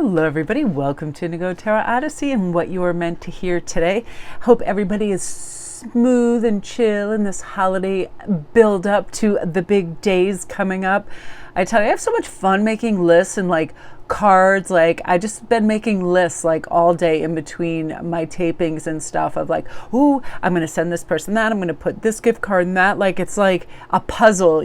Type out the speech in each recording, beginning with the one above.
Hello everybody, welcome to Indigo Tarot Odyssey and what you are meant to hear today. Hope everybody is smooth and chill in this holiday build up to the big days coming up. I tell you, I have so much fun making lists and cards. I just been making lists all day in between my tapings and stuff of ooh, I'm going to send this person that, I'm going to put this gift card and that. It's like a puzzle,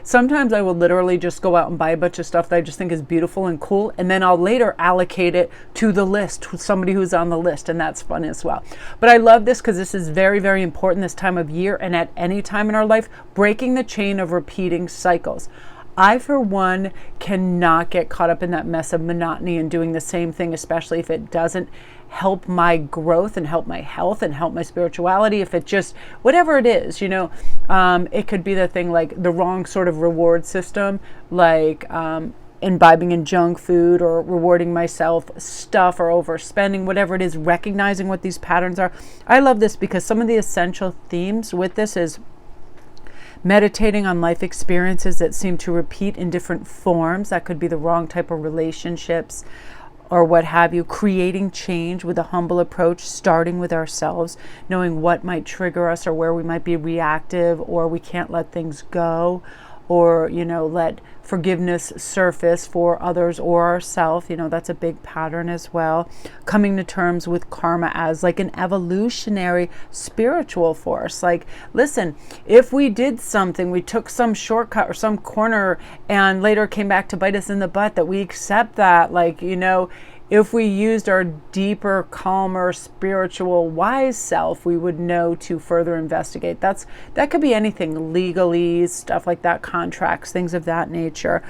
Sometimes I will literally just go out and buy a bunch of stuff that I just think is beautiful and cool, and then I'll later allocate it to the list, to somebody who's on the list, and that's fun as well. But I love this because this is very, very important this time of year and at any time in our life, breaking the chain of repeating cycles. I, for one, cannot get caught up in that mess of monotony and doing the same thing, especially if it doesn't help my growth and help my health and help my spirituality. If it just, whatever it is, it could be the thing the wrong sort of reward system, imbibing in junk food or rewarding myself stuff or overspending, whatever it is, recognizing what these patterns are. I love this because some of the essential themes with this is meditating on life experiences that seem to repeat in different forms. That could be the wrong type of relationships or what have you. Creating change with a humble approach, starting with ourselves, knowing what might trigger us or where we might be reactive or we can't let things go, or let forgiveness surface for others or ourselves. That's a big pattern as well. Coming to terms with karma as an evolutionary spiritual force. Listen, if we did something, we took some shortcut or some corner and later came back to bite us in the butt, that we accept that. If we used our deeper, calmer, spiritual, wise self, we would know to further investigate. That could be anything, legalese, stuff like that, contracts, things of that nature.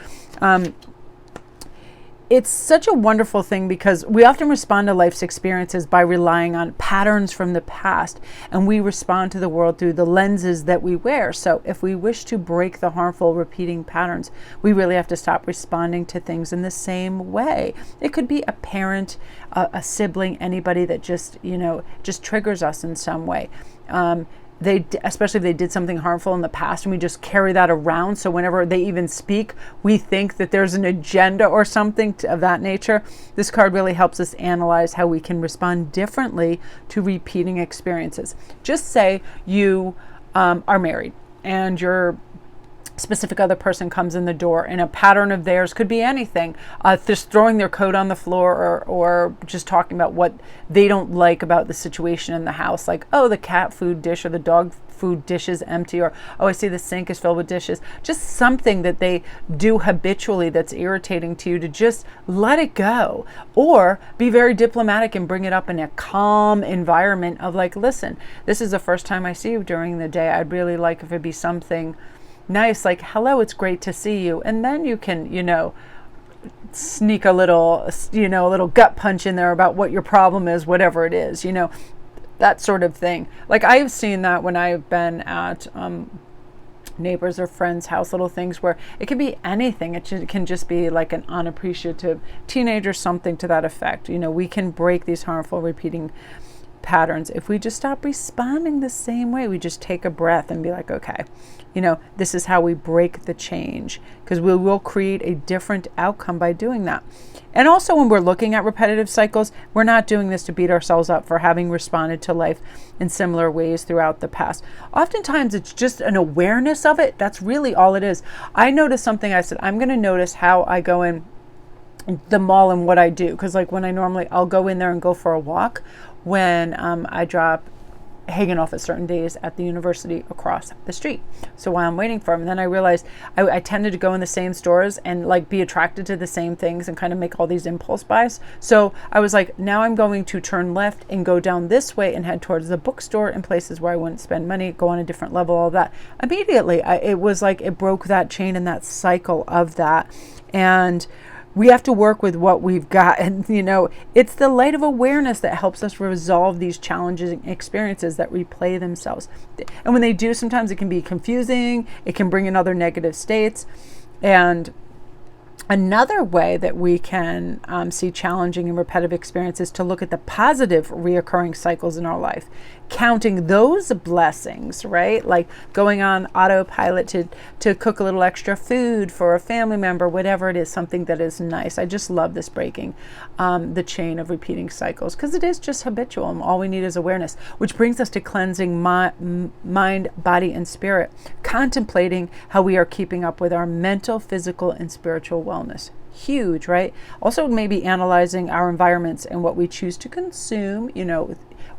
It's such a wonderful thing because we often respond to life's experiences by relying on patterns from the past, and we respond to the world through the lenses that we wear. So if we wish to break the harmful repeating patterns, we really have to stop responding to things in the same way. It could be a parent, a sibling, anybody that just triggers us in some way. Especially if they did something harmful in the past and we just carry that around. So whenever they even speak, we think that there's an agenda or something of that nature. This card really helps us analyze how we can respond differently to repeating experiences. Just say you are married and your specific other person comes in the door, and a pattern of theirs could be anything, just throwing their coat on the floor or just talking about what they don't like about the situation in the house, oh, the cat food dish or the dog food dish is empty, or oh, I see the sink is filled with dishes. Just something that they do habitually that's irritating to you, to just let it go, or be very diplomatic and bring it up in a calm environment of listen, this is the first time I see you during the day. I'd really like if it'd be something nice, hello, it's great to see you. And then you can, sneak a little gut punch in there about what your problem is, whatever it is, that sort of thing. I've seen that when I've been at neighbors or friends' house, little things where it can be anything. It can just be an unappreciative teenager, something to that effect. We can break these harmful repeating patterns if we just stop responding the same way. We just take a breath and be okay, this is how we break the change, because we will create a different outcome by doing that. And also, when we're looking at repetitive cycles, we're not doing this to beat ourselves up for having responded to life in similar ways throughout the past. Oftentimes it's just an awareness of it. That's really all it is. I noticed something. I said, I'm going to notice how I go in the mall and what I do, because when I'll go in there and go for a walk when I drop Hagen off at certain days at the university across the street. So while I'm waiting for him, and then I realized I tended to go in the same stores and be attracted to the same things and kind of make all these impulse buys. So I was now I'm going to turn left and go down this way and head towards the bookstore and places where I wouldn't spend money, go on a different level, all that. Immediately, it was it broke that chain and that cycle of that. And we have to work with what we've got. And, it's the light of awareness that helps us resolve these challenging experiences that replay themselves. And when they do, sometimes it can be confusing. It can bring in other negative states. And Another way that we can see challenging and repetitive experiences to look at the positive reoccurring cycles in our life, counting those blessings, right? Like going on autopilot to cook a little extra food for a family member, whatever it is, something that is nice. I just love this breaking the chain of repeating cycles, because it is just habitual and all we need is awareness, which brings us to cleansing mind, body, and spirit, contemplating how we are keeping up with our mental, physical, and spiritual wellness. Huge, right? Also, maybe analyzing our environments and what we choose to consume,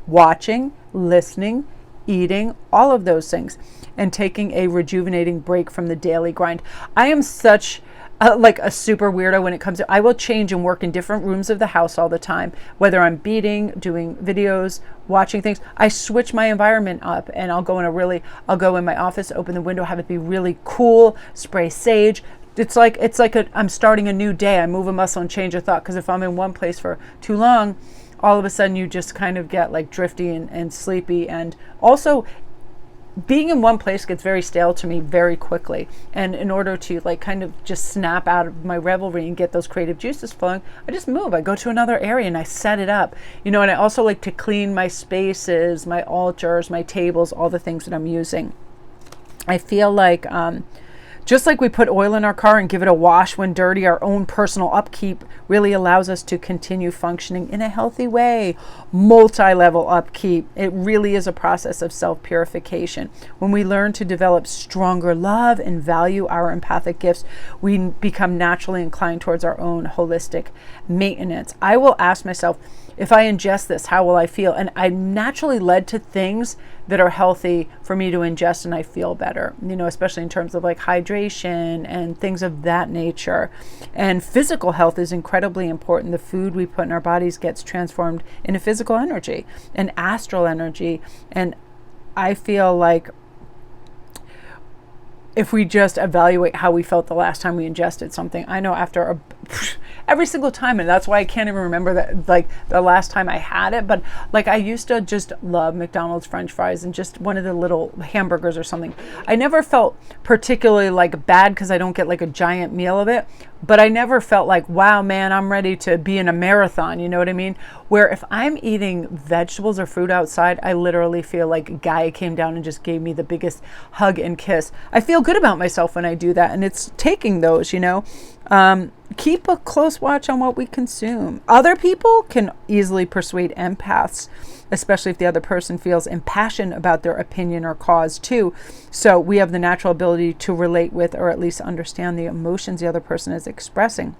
watching, listening, eating, all of those things, and taking a rejuvenating break from the daily grind. I am such like a super weirdo when it comes to, I will change and work in different rooms of the house all the time, whether I'm beading, doing videos, watching things. I switch my environment up, and I'll go in my office, open the window, have it be really cool, spray sage. It's like I'm starting a new day. I move a muscle and change a thought, because if I'm in one place for too long, all of a sudden you just kind of get like drifty and sleepy. And also, being in one place gets very stale to me very quickly. And in order to like kind of just snap out of my revelry and get those creative juices flowing, I just move. I go to another area and I set it up. And I also like to clean my spaces, my altars, my tables, all the things that I'm using. I feel like just like we put oil in our car and give it a wash when dirty, our own personal upkeep really allows us to continue functioning in a healthy way. Multi-level upkeep. It really is a process of self-purification. When we learn to develop stronger love and value our empathic gifts, we become naturally inclined towards our own holistic maintenance. I will ask myself, if I ingest this, how will I feel? And I'm naturally led to things that are healthy for me to ingest, and I feel better, especially in terms of like hydration and things of that nature. And physical health is incredibly important. The food we put in our bodies gets transformed into physical energy and astral energy. And I feel like if we just evaluate how we felt the last time we ingested something, I know after every single time, and that's why I can't even remember that, like the last time I had it, but like I used to just love McDonald's French fries and just one of the little hamburgers or something. I never felt particularly like bad because I don't get like a giant meal of it, but I never felt like, wow, man, I'm ready to be in a marathon, you know what I mean? Where if I'm eating vegetables or fruit outside, I literally feel like a guy came down and just gave me the biggest hug and kiss. I feel good about myself when I do that, and it's taking those, keep a close watch on what we consume. Other people can easily persuade empaths, especially if the other person feels impassioned about their opinion or cause too. So we have the natural ability to relate with, or at least understand, the emotions the other person is expressing.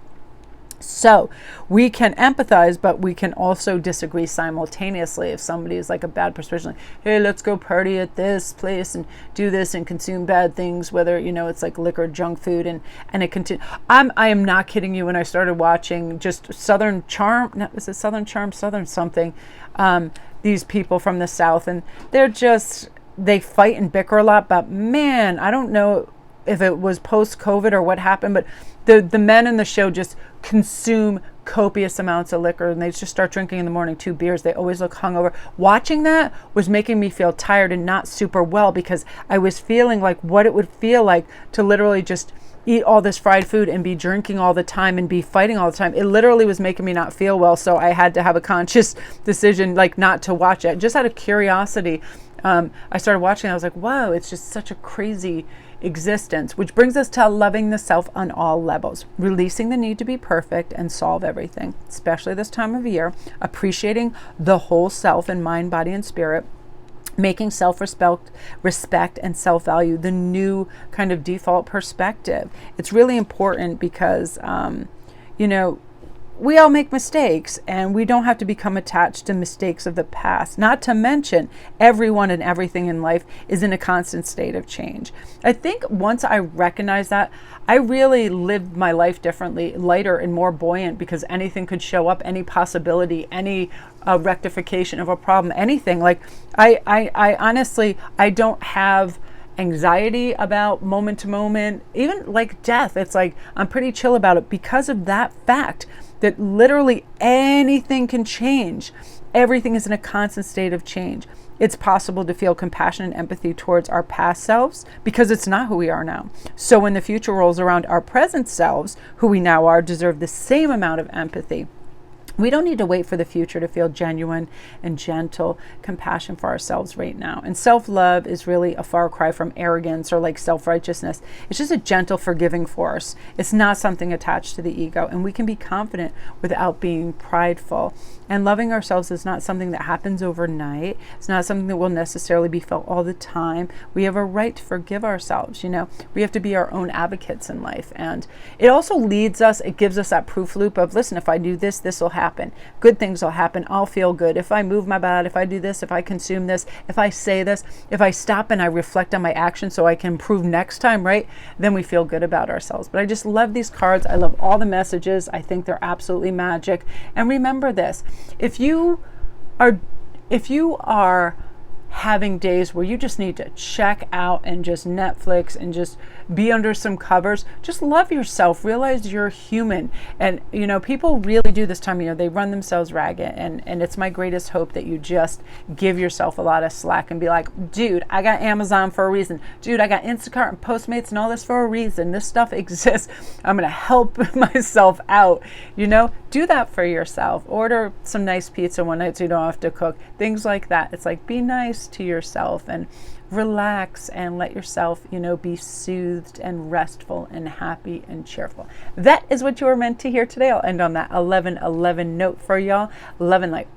So we can empathize, but we can also disagree simultaneously. If somebody is like a bad persuasion, like, hey, let's go party at this place and do this and consume bad things, whether, it's like liquor, junk food, and it continue. I am not kidding you. When I started watching just Southern Charm, no, is it Southern Charm, Southern something, these people from the South, and they fight and bicker a lot, but man, I don't know if it was post-COVID or what happened, but the men in the show just consume copious amounts of liquor, and they just start drinking in the morning 2 beers. They always look hungover. Watching that was making me feel tired and not super well, because I was feeling like what it would feel like to literally just eat all this fried food and be drinking all the time and be fighting all the time. It literally was making me not feel well, so I had to have a conscious decision like not to watch it. Just out of curiosity, I started watching. I was like, whoa, it's just such a crazy existence, which brings us to loving the self on all levels, releasing the need to be perfect and solve everything, especially this time of year, appreciating the whole self in mind, body, and spirit, making self-respect and self-value the new kind of default perspective. It's really important because, we all make mistakes, and we don't have to become attached to mistakes of the past. Not to mention, everyone and everything in life is in a constant state of change. I think once I recognized that, I really lived my life differently, lighter and more buoyant, because anything could show up, any possibility, any rectification of a problem, anything. Like I honestly, I don't have anxiety about moment to moment, even like death. It's like I'm pretty chill about it because of that fact. that literally anything can change. Everything is in a constant state of change. It's possible to feel compassion and empathy towards our past selves because it's not who we are now. So when the future rolls around, our present selves, who we now are, deserve the same amount of empathy. We don't need to wait for the future to feel genuine and gentle compassion for ourselves right now. And self-love is really a far cry from arrogance or like self-righteousness. It's just a gentle, forgiving force. It's not something attached to the ego. And we can be confident without being prideful. And loving ourselves is not something that happens overnight. It's not something that will necessarily be felt all the time. We have a right to forgive ourselves. We have to be our own advocates in life. And it also leads us, it gives us that proof loop of, listen, if I do this, this will happen. Good things will happen. I'll feel good. If I move my body, if I do this, if I consume this, if I say this, if I stop and I reflect on my actions so I can improve next time, right? Then we feel good about ourselves. But I just love these cards. I love all the messages. I think they're absolutely magic. And remember this, if you are having days where you just need to check out and just Netflix and just be under some covers, just love yourself, realize you're human. And people really do this time, they run themselves ragged, and it's my greatest hope that you just give yourself a lot of slack and be like, dude, I got Amazon for a reason. Dude, I got Instacart and Postmates and all this for a reason. This stuff exists. I'm going to help myself out. Do that for yourself. Order some nice pizza one night so you don't have to cook. Things like that. It's like, be nice to yourself and relax and let yourself, be soothed and restful and happy and cheerful. That is what you were meant to hear today. I'll end on that 11:11 note for y'all. Love and light.